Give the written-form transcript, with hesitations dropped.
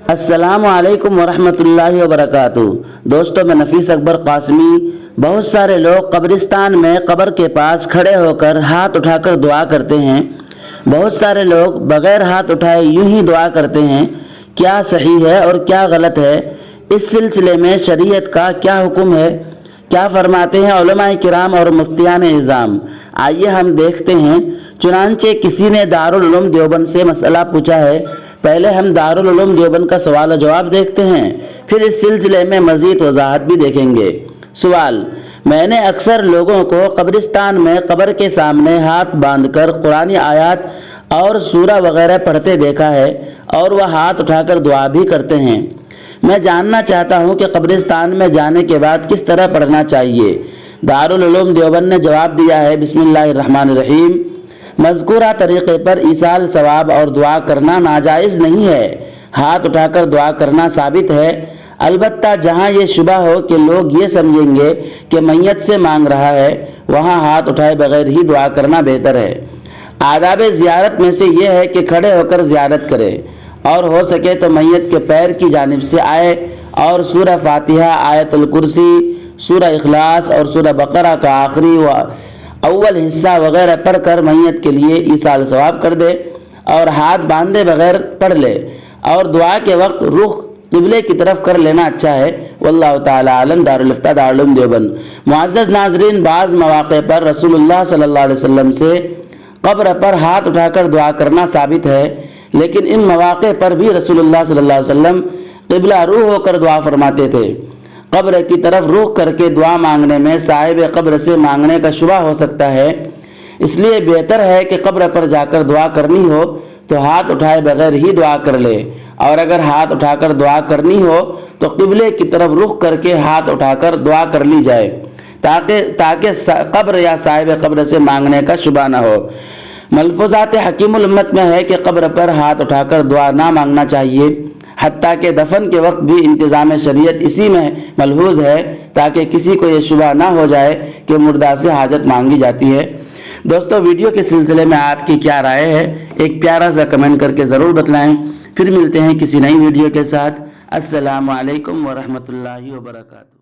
السلام علیکم ورحمۃ اللہ وبرکاتہ۔ دوستوں، میں نفیس اکبر قاسمی۔ بہت سارے لوگ قبرستان میں قبر کے پاس کھڑے ہو کر ہاتھ اٹھا کر دعا کرتے ہیں۔ بہت سارے لوگ بغیر ہاتھ اٹھائے یوں ہی دعا کرتے ہیں۔ کیا صحیح ہے اور کیا غلط ہے؟ اس سلسلے میں شریعت کا کیا حکم ہے؟ کیا فرماتے ہیں علماء کرام اور مفتیان اعظام؟ آئیے ہم دیکھتے ہیں۔ چنانچہ کسی نے دارالعلوم دیوبند سے مسئلہ پوچھا ہے۔ پہلے ہم دارالعلوم دیوبند کا سوال و جواب دیکھتے ہیں، پھر اس سلسلے میں مزید وضاحت بھی دیکھیں گے۔ سوال: میں نے اکثر لوگوں کو قبرستان میں قبر کے سامنے ہاتھ باندھ کر قرآنی آیات اور سورہ وغیرہ پڑھتے دیکھا ہے اور وہ ہاتھ اٹھا کر دعا بھی کرتے ہیں۔ میں جاننا چاہتا ہوں کہ قبرستان میں جانے کے بعد کس طرح پڑھنا چاہیے؟ دارالعلوم دیوبند نے جواب دیا ہے: بسم اللہ الرحمن الرحیم۔ مذکورہ طریقے پر ایصال ثواب اور دعا کرنا ناجائز نہیں ہے۔ ہاتھ اٹھا کر دعا کرنا ثابت ہے، البتہ جہاں یہ شبہ ہو کہ لوگ یہ سمجھیں گے کہ میت سے مانگ رہا ہے، وہاں ہاتھ اٹھائے بغیر ہی دعا کرنا بہتر ہے۔ آداب زیارت میں سے یہ ہے کہ کھڑے ہو کر زیارت کرے اور ہو سکے تو میت کے پیر کی جانب سے آئے اور سورہ فاتحہ، آیت الکرسی، سورہ اخلاص اور سورہ بقرہ کا آخری و اول حصہ وغیرہ پڑھ کر میت کے لیے ایصال ثواب کر دے اور ہاتھ باندھے بغیر پڑھ لے، اور دعا کے وقت رخ قبلے کی طرف کر لینا اچھا ہے۔ واللہ تعالی عالم۔ دارالفتہ دارالعلوم دیوبند۔ معزز ناظرین، بعض مواقع پر رسول اللہ صلی اللہ علیہ وسلم سے قبر پر ہاتھ اٹھا کر دعا کرنا ثابت ہے، لیکن ان مواقع پر بھی رسول اللہ صلی اللہ علیہ وسلم قبلہ روح ہو کر دعا فرماتے تھے۔ قبر کی طرف رخ کر کے دعا مانگنے میں صاحب قبر سے مانگنے کا شبہ ہو سکتا ہے، اس لیے بہتر ہے کہ قبر پر جا کر دعا کرنی ہو تو ہاتھ اٹھائے بغیر ہی دعا کر لے، اور اگر ہاتھ اٹھا کر دعا کرنی ہو تو قبلے کی طرف رخ کر کے ہاتھ اٹھا کر دعا کر لی جائے تاکہ قبر یا صاحب قبر سے مانگنے کا شبہ نہ ہو۔ ملفوظات حکیم الامت میں ہے کہ قبر پر ہاتھ اٹھا کر دعا نہ مانگنا چاہیے، حتیٰ کہ دفن کے وقت بھی انتظام شریعت اسی میں ملحوظ ہے تاکہ کسی کو یہ شبہ نہ ہو جائے کہ مردہ سے حاجت مانگی جاتی ہے۔ دوستو، ویڈیو کے سلسلے میں آپ کی کیا رائے ہے؟ ایک پیارا سا کمنٹ کر کے ضرور بتلائیں۔ پھر ملتے ہیں کسی نئی ویڈیو کے ساتھ۔ السلام علیکم ورحمۃ اللہ وبرکاتہ۔